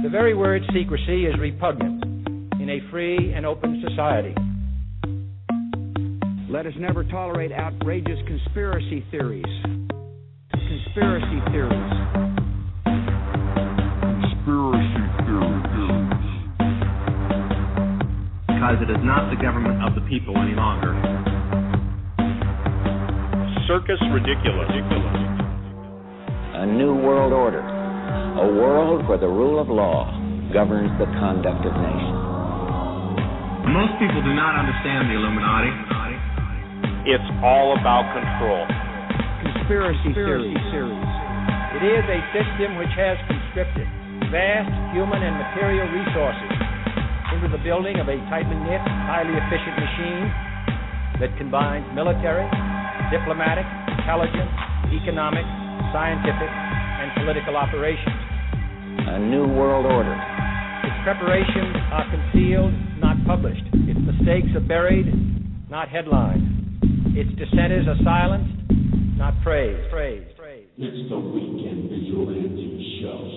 The very word secrecy is repugnant in a free and open society. Let us never tolerate outrageous conspiracy theories. Conspiracy theories. Conspiracy theories. Because it is not the government of the people any longer. Circus ridiculous. A new world order. A world where the rule of law governs the conduct of nations. Most people do not understand the Illuminati. It's all about control. Conspiracy theories. It is a system which has conscripted vast human and material resources into the building of a tightly knit, highly efficient machine that combines military, diplomatic, intelligence, economic, scientific, and political operations. A new world order. Its preparations are concealed, not published. Its mistakes are buried, not headlined. Its dissenters are silenced, not praised. It's the Weekend Vigilante Show.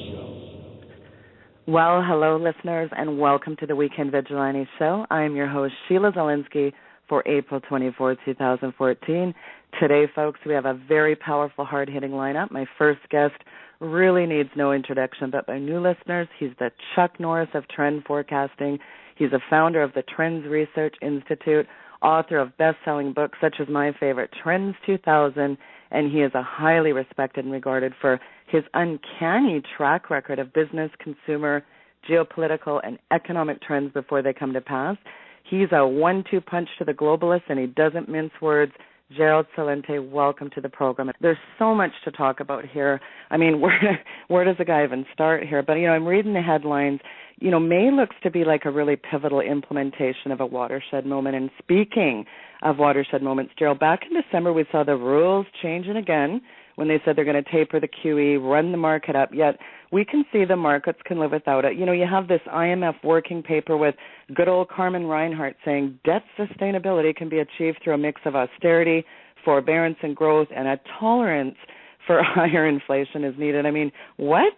Well, hello, listeners, and welcome to the Weekend Vigilante Show. I am your host, Sheila Zelinsky, for April 24, 2014. Today, folks, we have a very powerful, hard-hitting lineup. My first guest really needs no introduction, but by new listeners, he's the Chuck Norris of trend forecasting. He's a founder of the Trends Research Institute, author of best-selling books such as my favorite, Trends 2000, and he is a highly respected and regarded for his uncanny track record of business, consumer, geopolitical, and economic trends before they come to pass. He's a 1-2 punch to the globalists, and he doesn't mince words. Gerald Celente, welcome to the program. There's so much to talk about here. I mean, where does a guy even start here? But, I'm reading the headlines. May looks to be like a really pivotal implementation of a watershed moment. And speaking of watershed moments, Gerald, back in December we saw the rules changing again when they said they're going to taper the QE, run the market up, yet we can see the markets can live without it. You have this IMF working paper with good old Carmen Reinhart saying debt sustainability can be achieved through a mix of austerity, forbearance and growth, and a tolerance for higher inflation is needed. I mean, what?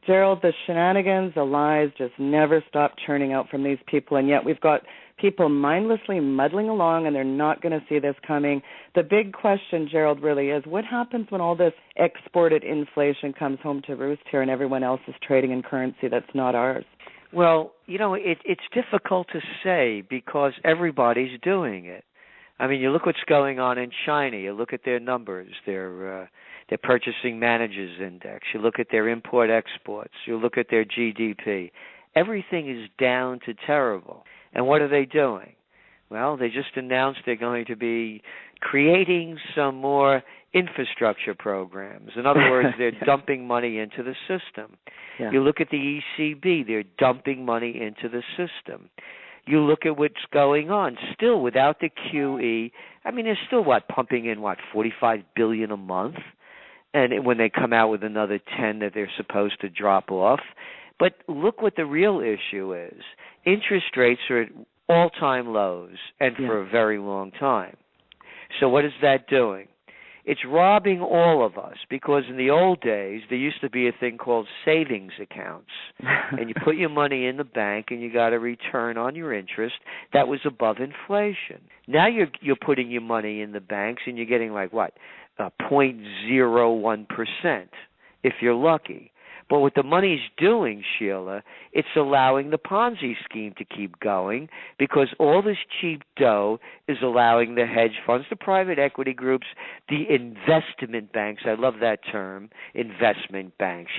Gerald, the shenanigans, the lies just never stop churning out from these people, and yet we've got people mindlessly muddling along, and they're not going to see this coming. The big question, Gerald, really is what happens when all this exported inflation comes home to roost here and everyone else is trading in currency that's not ours? Well, it's difficult to say because everybody's doing it. I mean, you look what's going on in China. You look at their numbers, their Purchasing Managers Index. You look at their import-exports. You look at their GDP. Everything is down to terrible. And what are they doing? Well, they just announced they're going to be creating some more infrastructure programs. In other words, they're dumping money into the system. Yeah. You look at the ECB, they're dumping money into the system. You look at what's going on. Still, without the QE, I mean, they're still, pumping in, $45 billion a month? And when they come out with another 10 that they're supposed to drop off. But look what the real issue is. Interest rates are at all-time lows and for a very long time. So what is that doing? It's robbing all of us because in the old days there used to be a thing called savings accounts. And you put your money in the bank and you got a return on your interest that was above inflation. Now you're putting your money in the banks and you're getting 0.01% if you're lucky. But what the money's doing, Sheila, it's allowing the Ponzi scheme to keep going because all this cheap dough is allowing the hedge funds, the private equity groups, the investment banks, I love that term, investment banks,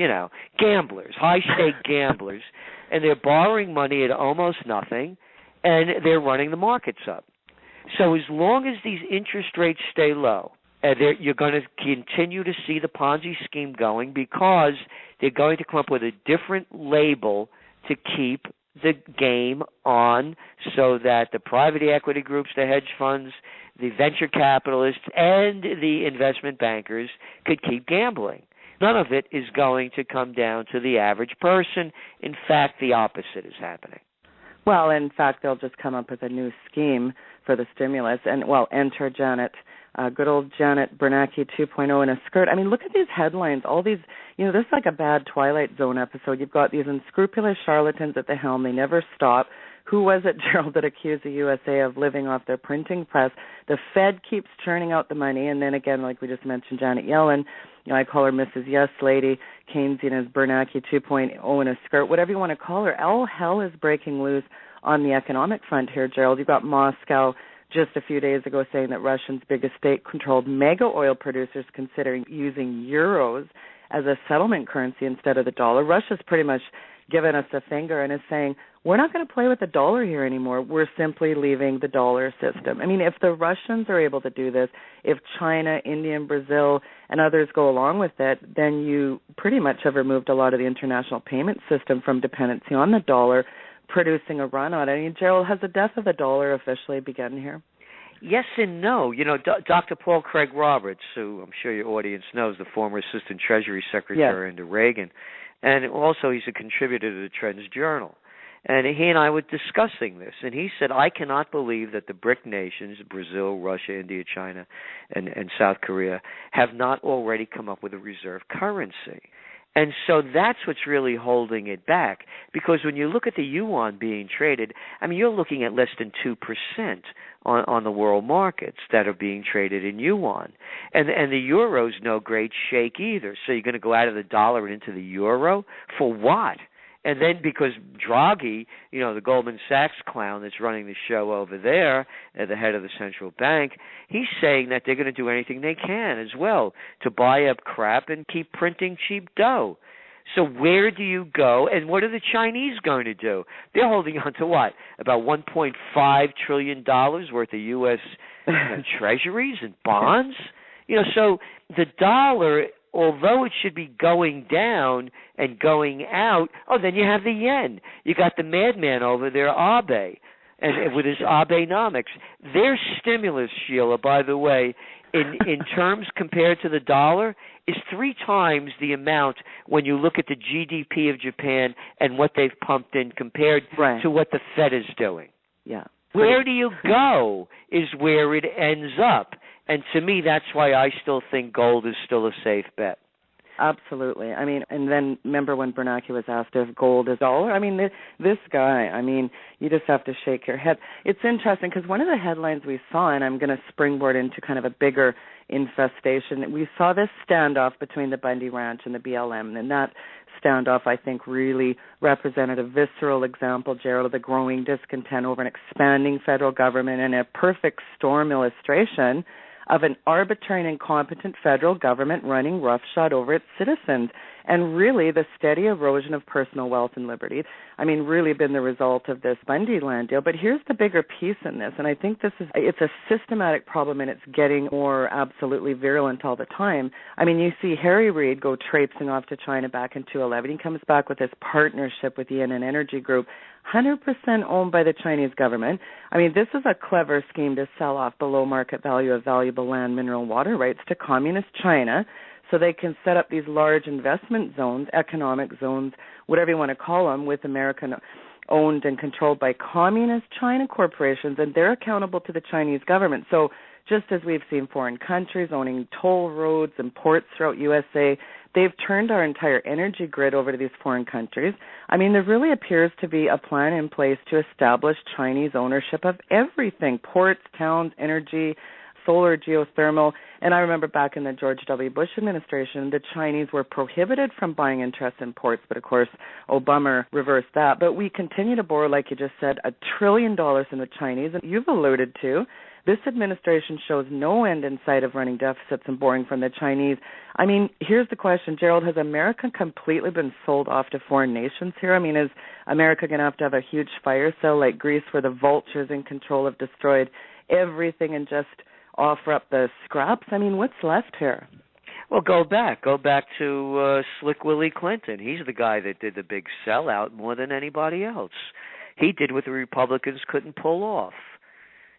gamblers, high-stake gamblers, and they're borrowing money at almost nothing, and they're running the markets up. So as long as these interest rates stay low, you're going to continue to see the Ponzi scheme going because they're going to come up with a different label to keep the game on so that the private equity groups, the hedge funds, the venture capitalists, and the investment bankers could keep gambling. None of it is going to come down to the average person. In fact, the opposite is happening. Well, in fact, they'll just come up with a new scheme for the stimulus. And, enter Janet Good old Janet Bernanke 2.0 in a skirt. I mean, look at these headlines. All these, this is like a bad Twilight Zone episode. You've got these unscrupulous charlatans at the helm. They never stop. Who was it, Gerald, that accused the USA of living off their printing press? The Fed keeps churning out the money, and then again, like we just mentioned, Janet Yellen, I call her Mrs. Yes Lady, Keynesian as Bernanke 2.0 in a skirt, whatever you want to call her. All hell is breaking loose on the economic front here, Gerald. You've got Moscow just a few days ago saying that Russia's biggest state-controlled mega oil producers considering using euros as a settlement currency instead of the dollar. Russia's pretty much given us a finger and is saying, we're not going to play with the dollar here anymore. We're simply leaving the dollar system. I mean, if the Russians are able to do this, if China, India, and Brazil and others go along with it, then you pretty much have removed a lot of the international payment system from dependency on the dollar, producing a run on it. I mean, Gerald, has the death of the dollar officially begun here? Yes and no. Dr. Paul Craig Roberts, who I'm sure your audience knows, the former Assistant Treasury Secretary under Reagan, and also he's a contributor to the Trends Journal. And he and I were discussing this, and he said, I cannot believe that the BRIC nations, Brazil, Russia, India, China, and South Korea, have not already come up with a reserve currency. And so that's what's really holding it back, because when you look at the yuan being traded, I mean, you're looking at less than 2% on the world markets that are being traded in yuan. And the euro's no great shake either. So you're going to go out of the dollar and into the euro? For what? And then because Draghi, the Goldman Sachs clown that's running the show over there, the head of the central bank, he's saying that they're going to do anything they can as well to buy up crap and keep printing cheap dough. So where do you go, and what are the Chinese going to do? They're holding on to what? About $1.5 trillion worth of U.S. treasuries and bonds? So the dollar, although it should be going down and going out, then you have the yen. You got the madman over there, Abe, and with his Abenomics. Their stimulus, Sheila, by the way, in terms compared to the dollar, is 3 times the amount when you look at the GDP of Japan and what they've pumped in compared to what the Fed is doing. Yeah. Where do you go is where it ends up. And to me, that's why I still think gold is still a safe bet. Absolutely. I mean, and then remember when Bernanke was asked if gold is dollar? I mean, this guy, I mean, you just have to shake your head. It's interesting because one of the headlines we saw, and I'm going to springboard into kind of a bigger infestation, we saw this standoff between the Bundy Ranch and the BLM, and that standoff, I think, really represented a visceral example, Gerald, of the growing discontent over an expanding federal government and a perfect storm illustration of an arbitrary and incompetent federal government running roughshod over its citizens, and really the steady erosion of personal wealth and liberty. I mean, really been the result of this Bundy land deal. But here's the bigger piece in this, and I think it's a systematic problem, and it's getting more absolutely virulent all the time. I mean, you see Harry Reid go traipsing off to China back in 2011. He comes back with this partnership with the Yan'an Energy Group, 100% owned by the Chinese government. I mean, this is a clever scheme to sell off below market value of valuable land, mineral, and water rights to communist China so they can set up these large investment zones, economic zones, whatever you want to call them, with American-owned and controlled by communist China corporations, and they're accountable to the Chinese government. So just as we've seen foreign countries owning toll roads and ports throughout USA, they've turned our entire energy grid over to these foreign countries. I mean, there really appears to be a plan in place to establish Chinese ownership of everything, ports, towns, energy, solar, geothermal. And I remember back in the George W. Bush administration, the Chinese were prohibited from buying interest in ports, but of course, Obama reversed that. But we continue to borrow, like you just said, $1 trillion from the Chinese. And you've alluded to, this administration shows no end in sight of running deficits and borrowing from the Chinese. I mean, here's the question, Gerald, has America completely been sold off to foreign nations here? I mean, is America going to have a huge fire sale like Greece where the vultures in control have destroyed everything and just offer up the scraps? I mean, what's left here? Well, go back to Slick Willie Clinton. He's the guy that did the big sellout more than anybody else. He did what the Republicans couldn't pull off.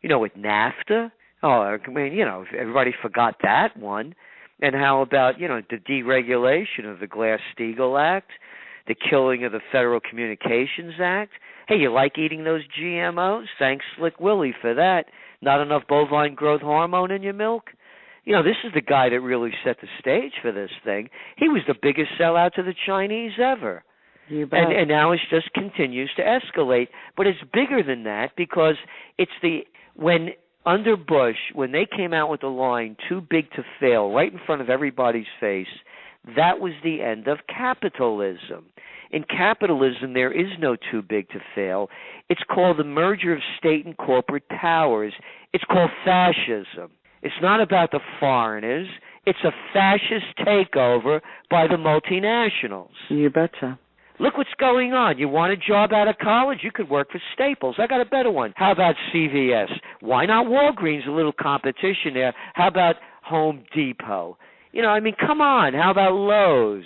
With NAFTA, everybody forgot that one. And how about, the deregulation of the Glass-Steagall Act, the killing of the Federal Communications Act? Hey, you like eating those GMOs? Thanks, Slick Willie, for that. Not enough bovine growth hormone in your milk? This is the guy that really set the stage for this thing. He was the biggest sellout to the Chinese ever. You bet. And now it just continues to escalate. But it's bigger than that because it's when under Bush, when they came out with the line, too big to fail, right in front of everybody's face, that was the end of capitalism. In capitalism, there is no too big to fail. It's called the merger of state and corporate powers. It's called fascism. It's not about the foreigners. It's a fascist takeover by the multinationals. You betcha. Look what's going on. You want a job out of college? You could work for Staples. I got a better one. How about CVS? Why not Walgreens? A little competition there. How about Home Depot? Come on. How about Lowe's?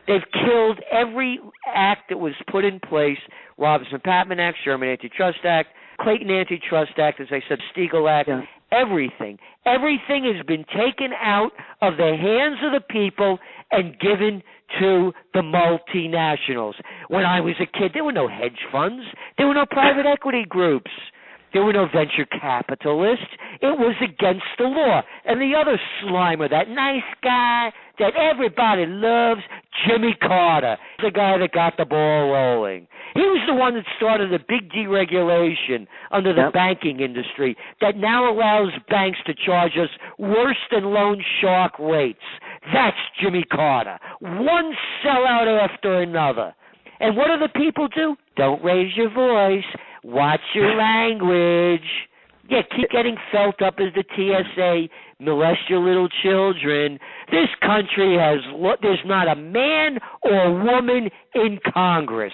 They've killed every act that was put in place. Robinson-Patman Act, Sherman Antitrust Act, Clayton Antitrust Act, as I said, Stiegel Act. Yeah. Everything has been taken out of the hands of the people and given to the multinationals. When I was a kid, there were no hedge funds. There were no private equity groups. There were no venture capitalists. It was against the law. And the other Slimer, that nice guy that everybody loves, Jimmy Carter, the guy that got the ball rolling. He was the one that started the big deregulation under the banking industry that now allows banks to charge us worse than loan shark rates. That's Jimmy Carter. One sellout after another. And what do the people do? Don't raise your voice. Watch your language. Yeah, keep getting felt up as the TSA, molest your little children. This country there's not a man or woman in Congress.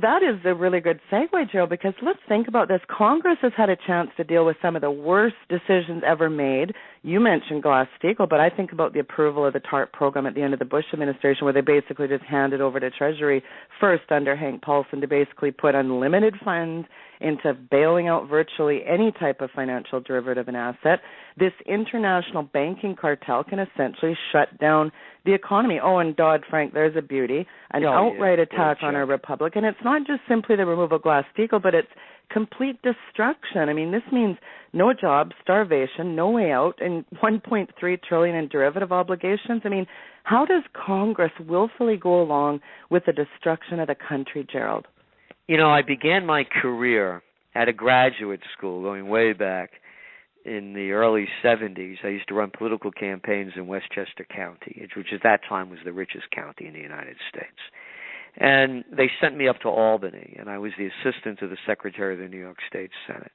That is a really good segue, Joe, because let's think about this. Congress has had a chance to deal with some of the worst decisions ever made. You mentioned Glass-Steagall, but I think about the approval of the TARP program at the end of the Bush administration, where they basically just handed over to Treasury, first under Hank Paulson, to basically put unlimited funds into bailing out virtually any type of financial derivative and asset. This international banking cartel can essentially shut down the economy. Oh, and Dodd-Frank, there's a beauty, an outright attack on our republic. And it's not just simply the removal of Glass-Steagall, but it's complete destruction. This means no jobs, starvation, no way out, and $1.3 trillion in derivative obligations. How does Congress willfully go along with the destruction of the country, Gerald? I began my career at a graduate school going way back in the early 70s. I used to run political campaigns in Westchester County, which at that time was the richest county in the United States. And they sent me up to Albany, and I was the assistant to the Secretary of the New York State Senate.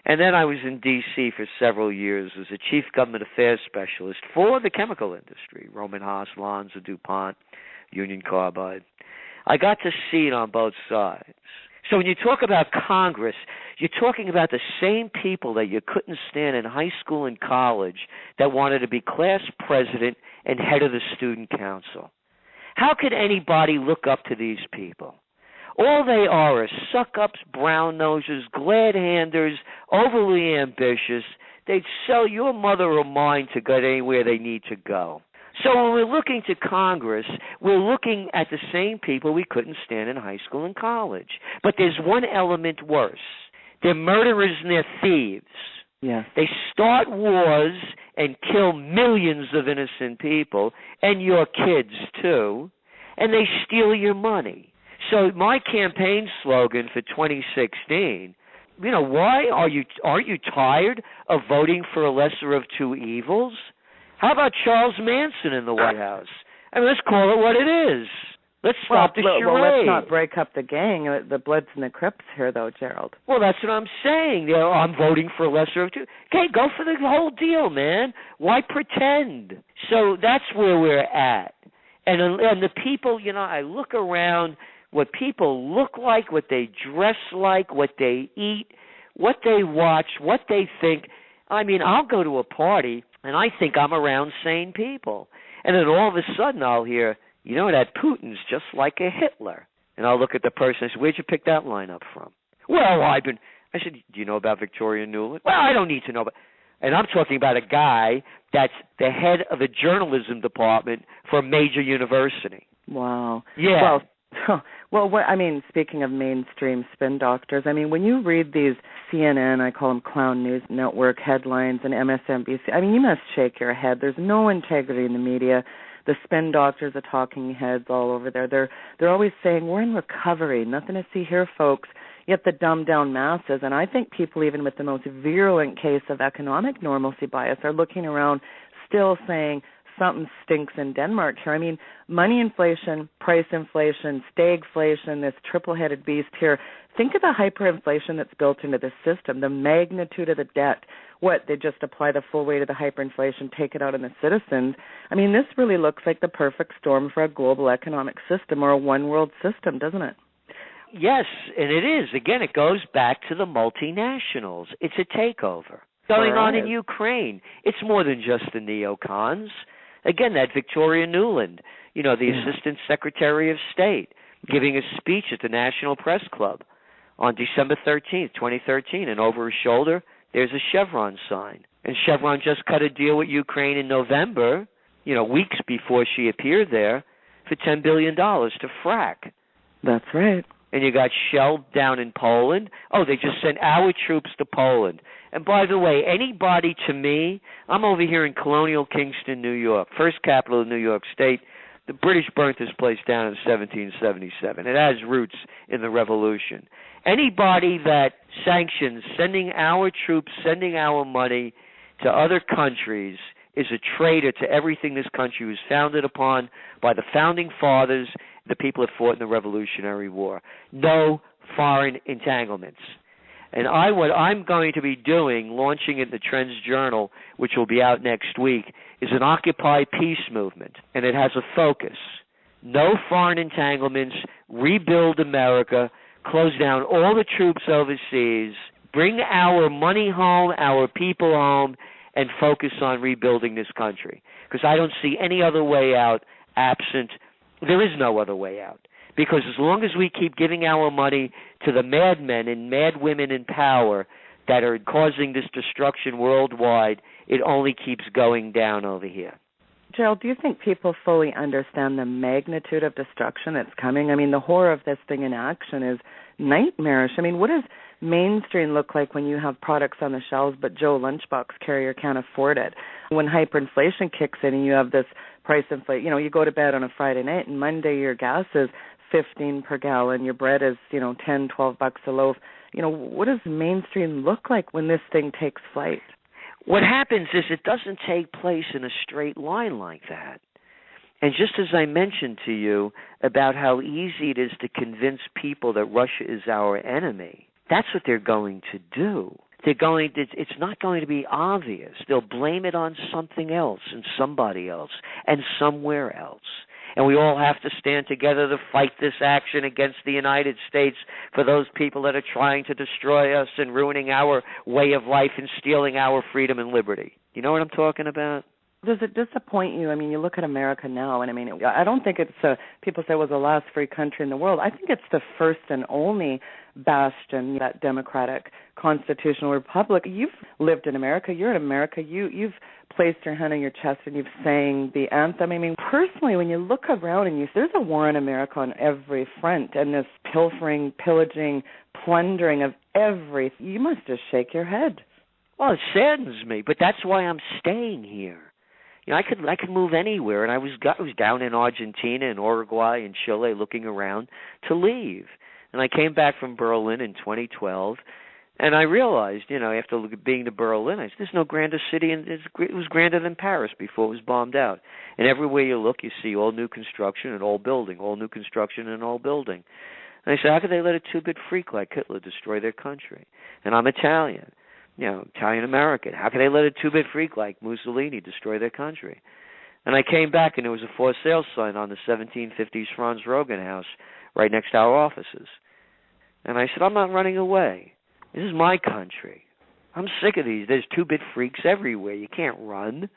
And then I was in D.C. for several years as a chief government affairs specialist for the chemical industry, Roman Haas, Lonza, DuPont, Union Carbide. I got to see it on both sides. So when you talk about Congress, you're talking about the same people that you couldn't stand in high school and college that wanted to be class president and head of the student council. How could anybody look up to these people? All they are suck-ups, brown-nosers, glad-handers, overly ambitious. They'd sell your mother or mine to get anywhere they need to go. So when we're looking to Congress, we're looking at the same people we couldn't stand in high school and college. But there's one element worse. They're murderers and they're thieves. Yes. They start wars and kill millions of innocent people, and your kids too, and they steal your money. So my campaign slogan for 2016, why aren't you tired of voting for a lesser of two evils? How about Charles Manson in the White House? Let's call it what it is. Let's stop the charade. Well, let's not break up the gang, the Bloods and the Crips here, though, Gerald. Well, that's what I'm saying. I'm voting for a lesser of two. Okay, go for the whole deal, man. Why pretend? So that's where we're at. And the people, I look around, what people look like, what they dress like, what they eat, what they watch, what they think. I'll go to a party, and I think I'm around sane people. And then all of a sudden I'll hear, that Putin's just like a Hitler. And I'll look at the person and say, where'd you pick that line up from? Well, I said, do you know about Victoria Nuland? Well, I don't need to know about. And I'm talking about a guy that's the head of a journalism department for a major university. Wow. Yeah. Well, speaking of mainstream spin doctors, when you read these CNN, I call them clown news network headlines, and MSNBC. I mean, you must shake your head. There's no integrity in the media. The spin doctors are talking heads all over there. They're always saying, we're in recovery, nothing to see here, folks. Yet the dumbed down masses, and I think people even with the most virulent case of economic normalcy bias are looking around still saying something stinks in Denmark here. I mean, money inflation, price inflation, stagflation, this triple-headed beast here. Think of the hyperinflation that's built into the system, the magnitude of the debt. What, they just apply the full weight of the hyperinflation, take it out on the citizens? I mean, this really looks like the perfect storm for a global economic system or a one-world system, doesn't it? Yes, and it is. Again, it goes back to the multinationals. It's a takeover. Going on in Ukraine, it's more than just the neocons. Again, that Victoria Nuland, the Assistant Secretary of State, giving a speech at the National Press Club on December 13th, 2013, and over her shoulder, there's a Chevron sign. And Chevron just cut a deal with Ukraine in November, weeks before she appeared there, for $10 billion to frack. That's right. And you got Shell down in Poland. Oh, they just sent our troops to Poland. And by the way, anybody to me, I'm over here in colonial Kingston, New York, first capital of New York State. The British burnt this place down in 1777. It has roots in the Revolution. Anybody that sanctions sending our troops, sending our money to other countries is a traitor to everything this country was founded upon by the founding fathers, the people that fought in the Revolutionary War. No foreign entanglements. And what I'm going to be doing, launching in the Trends Journal, which will be out next week, is an Occupy Peace movement, and it has a focus. No foreign entanglements, rebuild America, close down all the troops overseas, bring our money home, our people home, and focus on rebuilding this country. Because I don't see any other way out there is no other way out. Because as long as we keep giving our money to the madmen and madwomen in power that are causing this destruction worldwide, it only keeps going down over here. Gerald, do you think people fully understand the magnitude of destruction that's coming? I mean, the horror of this thing in action is nightmarish. I mean, what does mainstream look like when you have products on the shelves but Joe Lunchbox carrier can't afford it? When hyperinflation kicks in and you have this price inflation, you go to bed on a Friday night and Monday your gas is $15 per gallon, your bread is, $10, $12 a loaf. What does mainstream look like when this thing takes flight? What happens is it doesn't take place in a straight line like that. And just as I mentioned to you about how easy it is to convince people that Russia is our enemy, that's what they're going to do. It's not going to be obvious. They'll blame it on something else and somebody else and somewhere else. And we all have to stand together to fight this action against the United States for those people that are trying to destroy us and ruining our way of life and stealing our freedom and liberty. You know what I'm talking about? Does it disappoint you? I mean, you look at America now, and I don't think it's people say it was the last free country in the world. I think it's the first and only bastion, that democratic constitutional republic. You've lived in America. You're in America. You've placed your hand on your chest and you've sang the anthem. I mean, personally, when you look around and there's a war in America on every front, and this pilfering, pillaging, plundering of everything, you must just shake your head. Well, it saddens me, but that's why I'm staying here. I could move anywhere, and I was down in Argentina and Uruguay and Chile looking around to leave. And I came back from Berlin in 2012, and I realized, after being to Berlin, there's no grander city, and it was grander than Paris before it was bombed out. And everywhere you look, you see all new construction and old building, all new construction and old building. And I said, how could they let a two-bit freak like Hitler destroy their country? And I'm Italian. Italian-American. How can they let a two-bit freak like Mussolini destroy their country? And I came back, and there was a for sale sign on the 1750s Franz Rogan house right next to our offices. And I said, I'm not running away. This is my country. I'm sick of these. There's two-bit freaks everywhere. You can't run.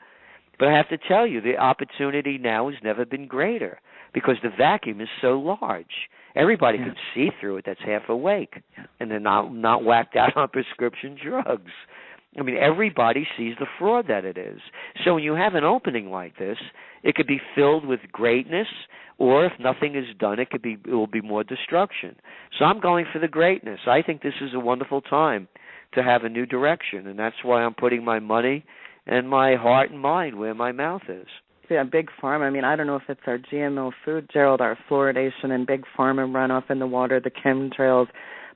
But I have to tell you, the opportunity now has never been greater because the vacuum is so large. Everybody can see through it that's half awake, and they're not whacked out on prescription drugs. I mean, everybody sees the fraud that it is. So when you have an opening like this, it could be filled with greatness, or if nothing is done, it will be more destruction. So I'm going for the greatness. I think this is a wonderful time to have a new direction, and that's why I'm putting my money and my heart and mind where my mouth is. Yeah, Big Pharma. I mean, I don't know if it's our GMO food, Gerald, our fluoridation and Big Pharma runoff in the water, the chemtrails.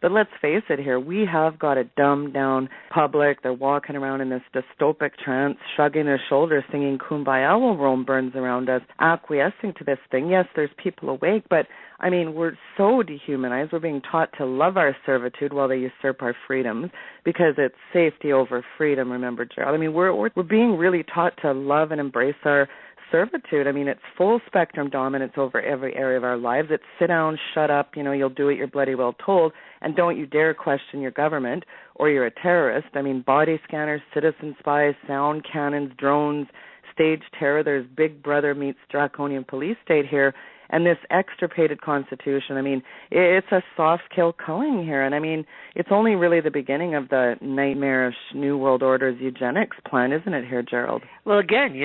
But let's face it here, we have got a dumbed-down public. They're walking around in this dystopic trance, shrugging their shoulders, singing Kumbaya while Rome burns around us, acquiescing to this thing. Yes, there's people awake, but, I mean, we're so dehumanized. We're being taught to love our servitude while they usurp our freedoms because it's safety over freedom, remember, Gerald. I mean, we're being really taught to love and embrace our servitude. I mean, it's full spectrum dominance over every area of our lives. It's sit down, shut up, you'll do what you're bloody well told, and don't you dare question your government or you're a terrorist. I mean, body scanners, citizen spies, sound cannons, drones, stage terror. There's Big Brother meets draconian police state here. And this extirpated Constitution, I mean, it's a soft kill culling here. And, I mean, it's only really the beginning of the nightmarish New World Order's eugenics plan, isn't it here, Gerald? Well, again,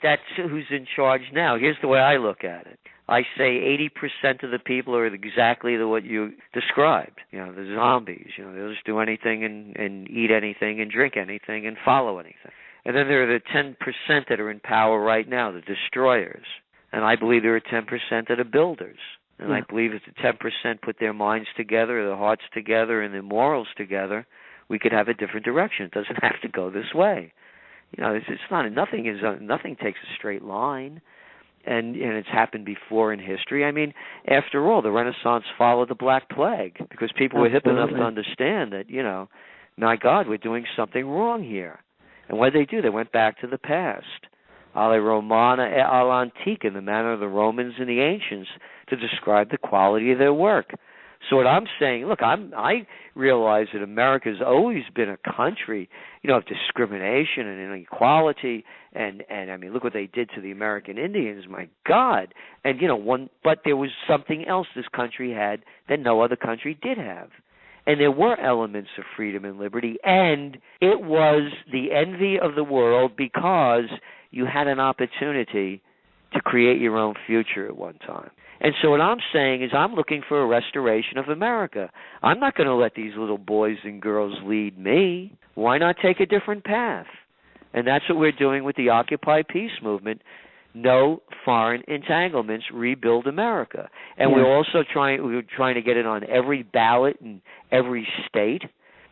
that's who's in charge now. Here's the way I look at it. I say 80% of the people are exactly what you described. The zombies. They'll just do anything and eat anything and drink anything and follow anything. And then there are the 10% that are in power right now, the destroyers. And I believe there are 10% that are builders. And I believe if the 10% put their minds together, their hearts together, and their morals together, we could have a different direction. It doesn't have to go this way. It's not. Nothing takes a straight line, and it's happened before in history. I mean, after all, the Renaissance followed the Black Plague because people were hip enough to understand that my God, we're doing something wrong here. And what did they do? They went back to the past. Alle Romana e all'antica, in the manner of the Romans and the ancients, to describe the quality of their work. So what I'm saying, look, I realize that America's always been a country, of discrimination and inequality, and I mean, look what they did to the American Indians, my God. And but there was something else this country had that no other country did have. And there were elements of freedom and liberty, and it was the envy of the world because you had an opportunity to create your own future at one time. And so what I'm saying is I'm looking for a restoration of America. I'm not going to let these little boys and girls lead me. Why not take a different path? And that's what we're doing with the Occupy Peace movement. No foreign entanglements, rebuild America. And we're also trying to get it on every ballot in every state.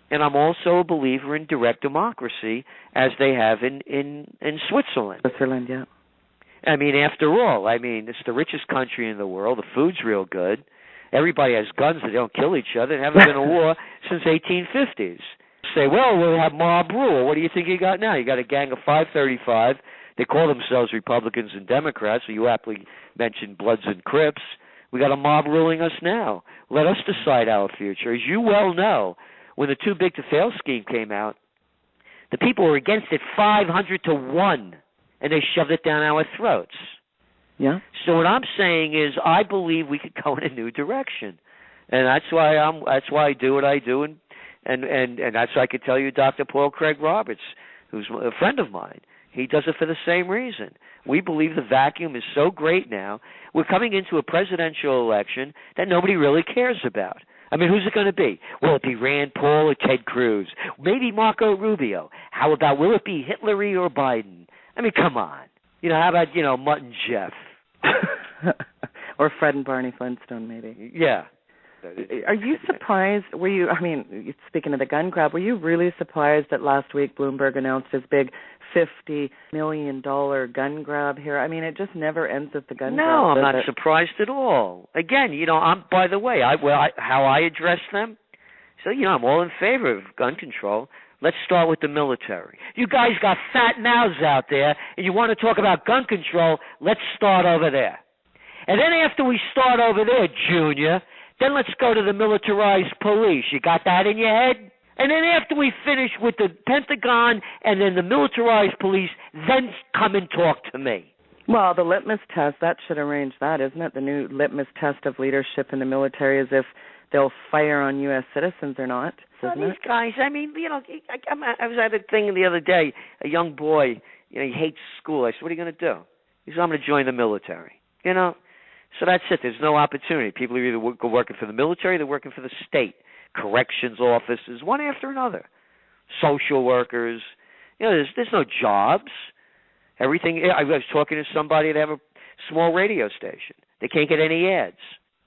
And I'm also a believer in direct democracy, as they have in Switzerland. Switzerland, yeah. I mean, after all, it's the richest country in the world. The food's real good. Everybody has guns. They don't kill each other. There haven't been a war since 1850s. Say, well, we'll have mob rule. What do you think you got now? You got a gang of 535. They call themselves Republicans and Democrats. So you aptly mentioned Bloods and Crips. We got a mob ruling us now. Let us decide our future. As you well know, when the Too Big to Fail scheme came out, the people were against it 500-1, and they shoved it down our throats. Yeah. So what I'm saying is, I believe we could go in a new direction, and that's why I do what I do, and that's why I could tell you, Dr. Paul Craig Roberts, who's a friend of mine, he does it for the same reason. We believe the vacuum is so great now. We're coming into a presidential election that nobody really cares about. I mean, who's it going to be? Will it be Rand Paul or Ted Cruz? Maybe Marco Rubio. How about, will it be Hillary or Biden? I mean, come on. How about, Mutt and Jeff? Or Fred and Barney Flintstone, maybe. Yeah. Are you surprised, speaking of the gun grab, were you really surprised that last week Bloomberg announced his big $50 million gun grab here? I mean, it just never ends with the gun grab. No, I'm not surprised at all. Again, I'm, by the way, how I address them, so, I'm all in favor of gun control. Let's start with the military. You guys got fat mouths out there, and you want to talk about gun control, let's start over there. And then after we start over there, Junior, then let's go to the militarized police. You got that in your head? And then after we finish with the Pentagon and then the militarized police, then come and talk to me. Well, the litmus test, that should arrange that, isn't it? The new litmus test of leadership in the military is if they'll fire on U.S. citizens or not. These guys, I mean, I was at a thing the other day, a young boy, he hates school. I said, what are you going to do? He said, I'm going to join the military. So that's it. There's no opportunity. People are either working for the military, they're working for the state, corrections officers, one after another, social workers. There's no jobs. Everything. I was talking to somebody that have a small radio station. They can't get any ads.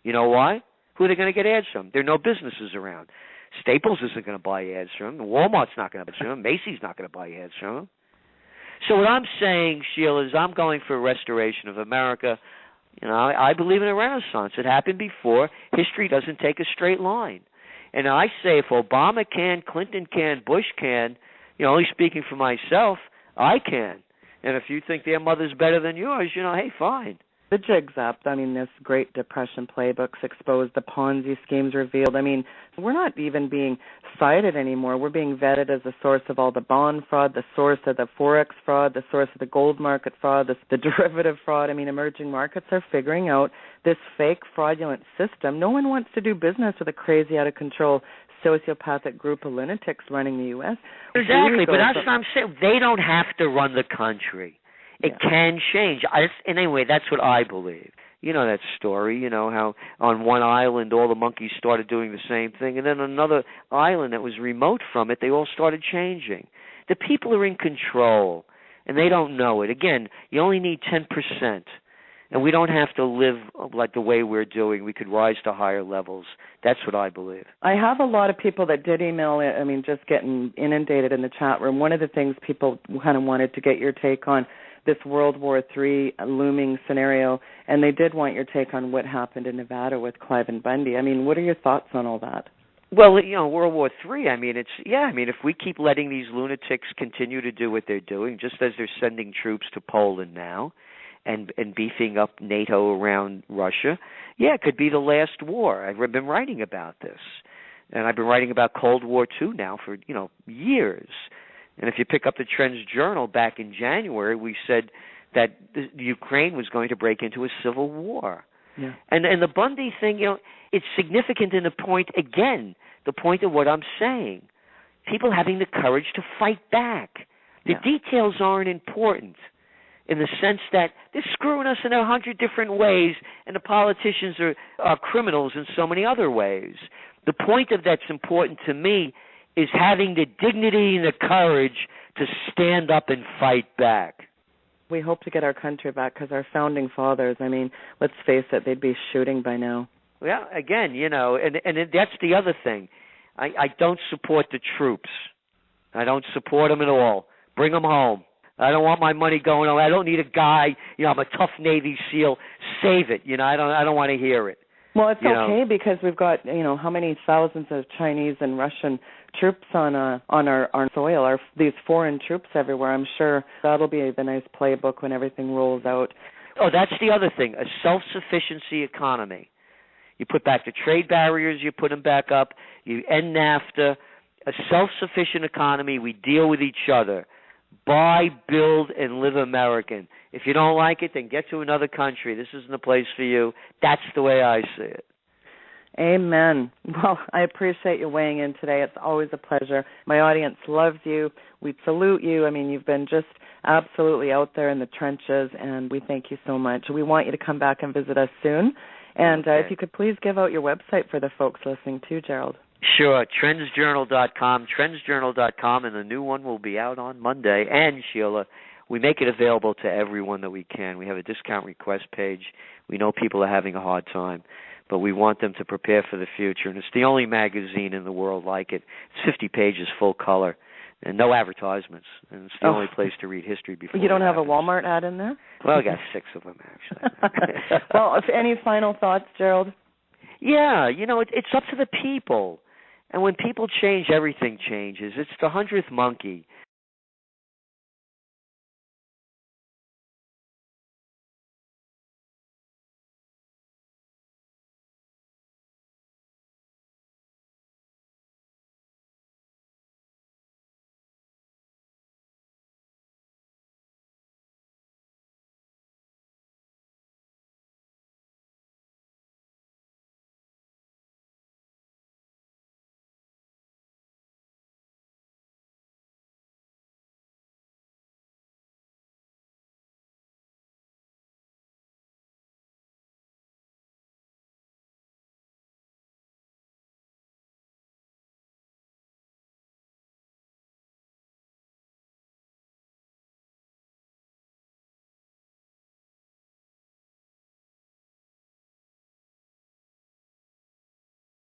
You know why? Who are they going to get ads from? There are no businesses around. Staples isn't going to buy ads from them. Walmart's not going to buy ads from them. Macy's not going to buy ads from them. So what I'm saying, Sheila, is I'm going for a restoration of America. I believe in a renaissance. It happened before. History doesn't take a straight line. And I say if Obama can, Clinton can, Bush can, only speaking for myself, I can. And if you think their mother's better than yours, hey, fine. The jig's up. This Great Depression playbooks exposed, the Ponzi schemes revealed. We're not even being cited anymore. We're being vetted as the source of all the bond fraud, the source of the Forex fraud, the source of the gold market fraud, the derivative fraud. Emerging markets are figuring out this fake fraudulent system. No one wants to do business with a crazy, out-of-control sociopathic group of lunatics running the U.S. Exactly, but that's what I'm saying. They don't have to run the country. It can change. Anyway, that's what I believe. You know that story, how on one island all the monkeys started doing the same thing, and then on another island that was remote from it, they all started changing. The people are in control, and they don't know it. Again, you only need 10%, and we don't have to live like the way we're doing. We could rise to higher levels. That's what I believe. I have a lot of people that did email it, just getting inundated in the chat room. One of the things people kind of wanted to get your take on, this World War III looming scenario, and they did want your take on what happened in Nevada with Cliven Bundy. What are your thoughts on all that? Well, World War III, if we keep letting these lunatics continue to do what they're doing, just as they're sending troops to Poland now and beefing up NATO around Russia, it could be the last war. I've been writing about this, and I've been writing about Cold War II now for, years. And if you pick up the Trends Journal back in January, we said that the Ukraine was going to break into a civil war. Yeah. And the Bundy thing, it's significant in the point of what I'm saying. People having the courage to fight back. The details aren't important in the sense that they're screwing us in 100 different ways, and the politicians are criminals in so many other ways. The point of that's important to me is having the dignity and the courage to stand up and fight back. We hope to get our country back because our founding fathers, let's face it, they'd be shooting by now. Well, again, and that's the other thing. I don't support the troops. I don't support them at all. Bring them home. I don't want my money going on. I don't need a guy, I'm a tough Navy SEAL. Save it. I don't want to hear it. Well, it's okay because we've got, how many thousands of Chinese and Russian troops on our soil, these foreign troops everywhere. I'm sure that'll be the nice playbook when everything rolls out. Oh, that's the other thing, a self-sufficiency economy. You put back the trade barriers, you put them back up, you end NAFTA, a self-sufficient economy, we deal with each other. Buy, build, and live American. If you don't like it, then get to another country. This isn't the place for you. That's the way I see it. Amen. Well, I appreciate you weighing in today. It's always a pleasure. My audience loves you. We salute you. You've been just absolutely out there in the trenches, and we thank you so much. We want you to come back and visit us soon. And if you could please give out your website for the folks listening too, Gerald. Sure, trendsjournal.com, and the new one will be out on Monday. And, Sheila, we make it available to everyone that we can. We have a discount request page. We know people are having a hard time, but we want them to prepare for the future. And it's the only magazine in the world like it. It's 50 pages, full color, and no advertisements. And it's the only place to read history before. You don't have a Walmart ad in there? Well, I got 6 of them, actually. Well, any final thoughts, Gerald? Yeah, it's up to the people. And when people change, everything changes. It's the 100th monkey.